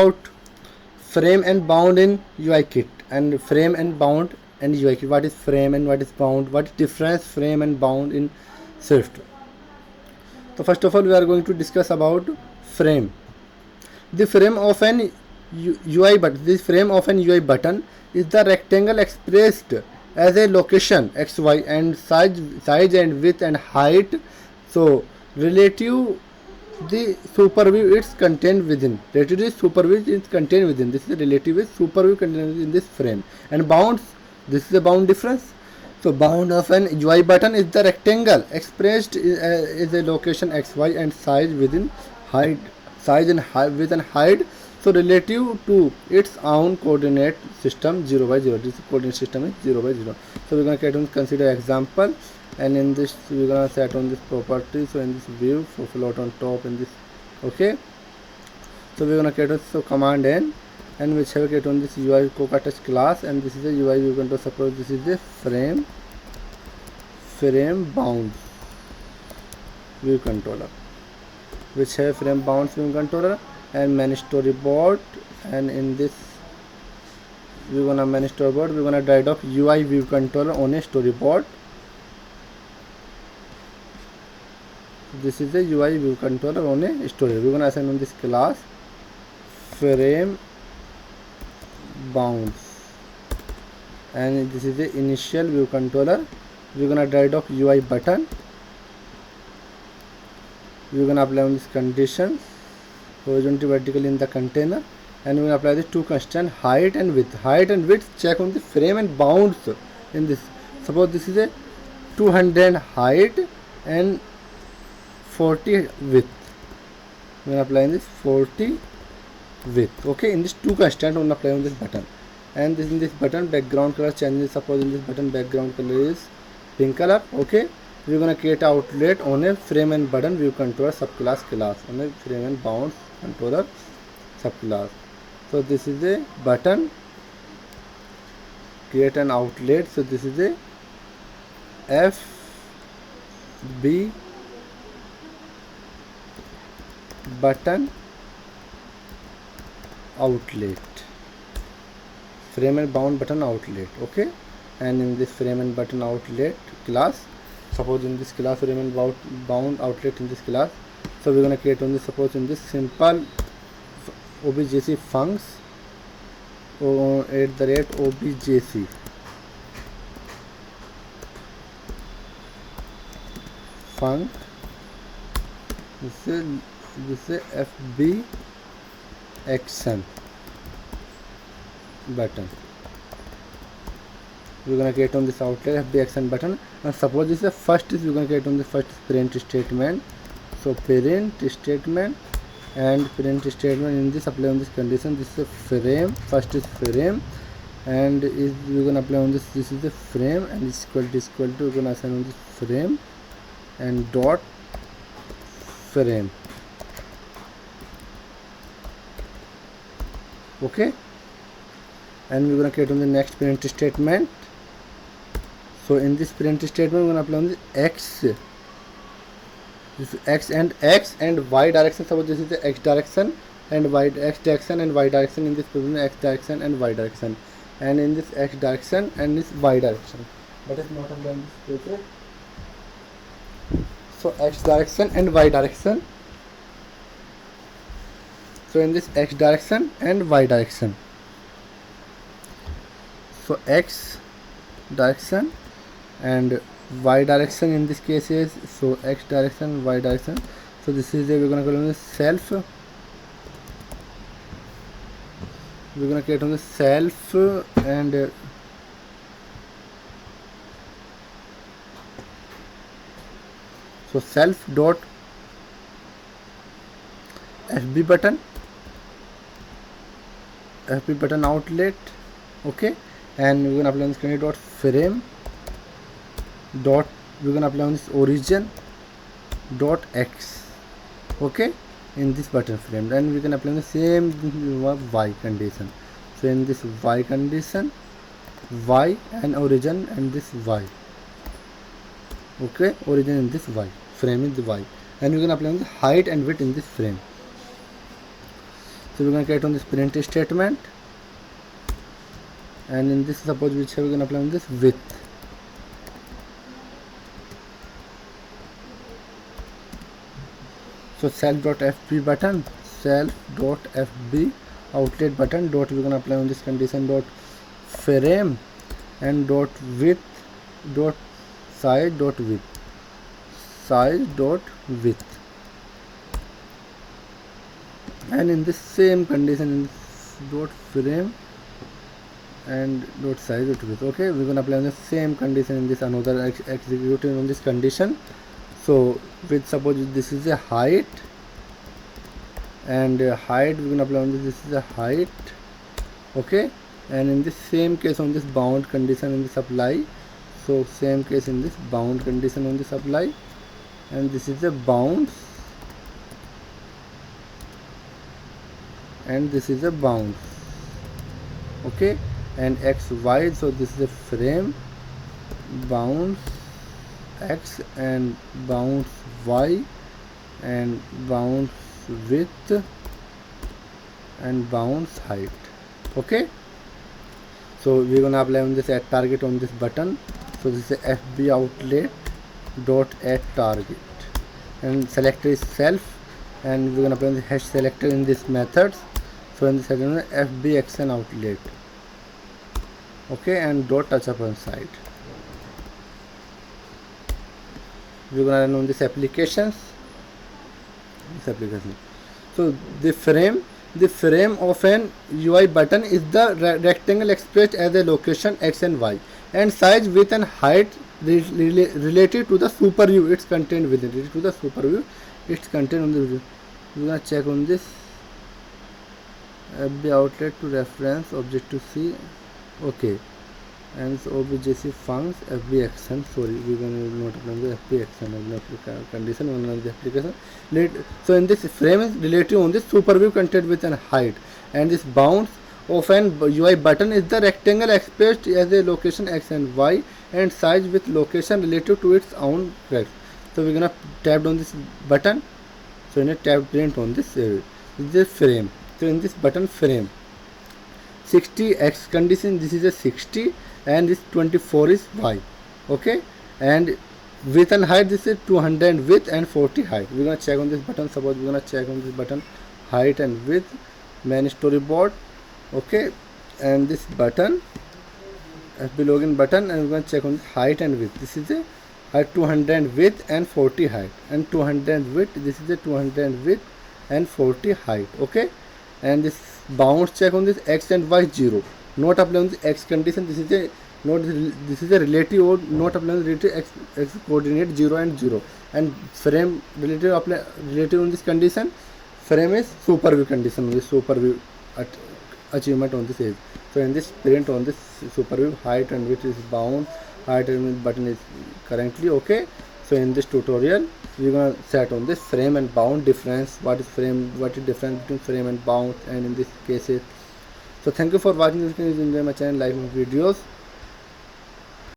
about frame and bound in UI kit, and frame and bound and UI kit. What is frame and what is bound? What is difference frame and bound in Swift? So first of all, we are going to discuss about frame. The frame of an UI button. The frame of an UI button is the rectangle expressed as a location xy and size and width and height. So relative the superview is contained within. Relative is superview is contained within. This is the relative is superview contained in this frame. And bounds. This is the bound difference. So bound of an UI button is the rectangle expressed is a location xy and size within height, size and height width and height. So relative to its own coordinate system 0 by 0. This coordinate system is 0 by 0. So we're going to consider example, and in this we're going to set on this property. So in this view, so float on top in this. Okay. So we're going to create so command n, and which have create on this UI Coca-Touch class, and this is the UI view controller. Suppose this is the frame bound view controller, which have frame bounds view controller and manage storyboard. And in this we're gonna manage storyboard. We're gonna write up UI view controller on a storyboard. This is the UI view controller on a story. We're gonna assign on this class frame bounds, and this is the initial view controller. We're gonna write up UI button. We're gonna apply on this conditions horizontally vertically in the container, and we will apply the two constant height and width. Height and width check on the frame and bounds in this. Suppose this is a 200 height and 40 width. We will apply this 40 width. Okay, in this two constant we will apply on this button, and this in this button background color changes. Suppose in this button background color is pink color. Okay, we are going to create outlet on a frame and button view controller subclass class on a frame and bounds controller subclass. So this is a button, create an outlet. So this is a FB button outlet, frame and bound button outlet. Okay, and in this frame and button outlet class, suppose in this class frame and bound outlet in this class. So we're going to create on this, suppose in this simple objc funcs @objc func. This is FB action button. We're going to create on this outlet FB action button, and suppose this is the first is we're going to create on the first parent statement. So parent statement and parent statement in this apply on this condition. This is a frame, first is frame, and is we're going to apply on this. This is the frame and is equal to we're going to assign on this frame and dot frame. Okay, and we're going to create on the next parent statement. So in this parent statement we're going to apply on the x. This is x and y direction. Suppose this is the x direction and y direction and y direction. In this position x direction and y direction, and in this x direction and this y direction, but it's not on this paper. So x direction and y direction. So in this x direction and y direction. So x direction and y direction in this case is, so x direction, y direction. So this is we're going to call on the self. We're going to create on the self and so self dot FB button outlet. Okay, and we're going to apply on this dot frame dot, we're going to apply on this origin dot x. Okay, in this button frame, and we can apply the same y condition. So in this y condition, y and origin and this y. Okay, origin in this y, frame in the y, and we can apply the height and width in this frame. So we're going to create on this print statement, and in this suppose which we're going to apply on this width. So self.fb button, self.fb outlet button dot we're going to apply on this condition dot frame and dot width dot size dot width, size dot width, and in this same condition in this dot frame and dot size dot width. Okay, we're going to apply on the same condition in this another executing on this condition. So with suppose this is a height, and height we're going to apply on this is a height. Okay, and in this same case on this bound condition in this apply. So same case in this bound condition on this apply, and this is a bounds, and this is a bounds. Okay, and x y, so this is a frame, bounds x and bounds y and bounds width and bounds height. Okay, so we're gonna apply on this add target on this button. So this is a fb outlet dot add target, and selector is self, and we're gonna apply the hash selector in this methods. So in this second fb action outlet. Okay, and dot touch up on side. We're gonna run on this applications. So the frame of an UI button is the rectangle expressed as a location x and y, and size, width and height related to the super view it's contained within. Related to the super view it's contained on the view. We're gonna check on this FB outlet to reference object to see. Okay, and so objc funcs fb action. Sorry, we're going to not apply the fb action condition on the application. So in this frame is relative on this super view contained with an height, and this bounds of an UI button is the rectangle expressed as a location x and y, and size with location relative to its own text. So we're gonna tap on this button. So in a tab print on this frame. So in this button frame 60 x condition, this is a 60, and this 24 is y. Okay, and width and height, this is 200 width and 40 height. We're gonna check on this button. Suppose we're gonna check on this button height and width, main storyboard. Okay, and this button FB login button, and we're gonna check on this height and width. This is a height 200 width and 40 height, and 200 width, this is a 200 width and 40 height. Okay, and this bounds check on this x and y 0, not apply on the x condition. This is a not this is a relative, or not apply on the relative x coordinate 0 and 0, and frame relative apply relative on this condition. Frame is super view condition on this super view achievement on this edge. So in this print on this super view height and width is bound, height and width button is currently. Okay, so in this tutorial we're gonna set on this frame and bound difference. What is difference between frame and bound, and in this cases. So thank you for watching this. Please enjoy my channel, like my videos.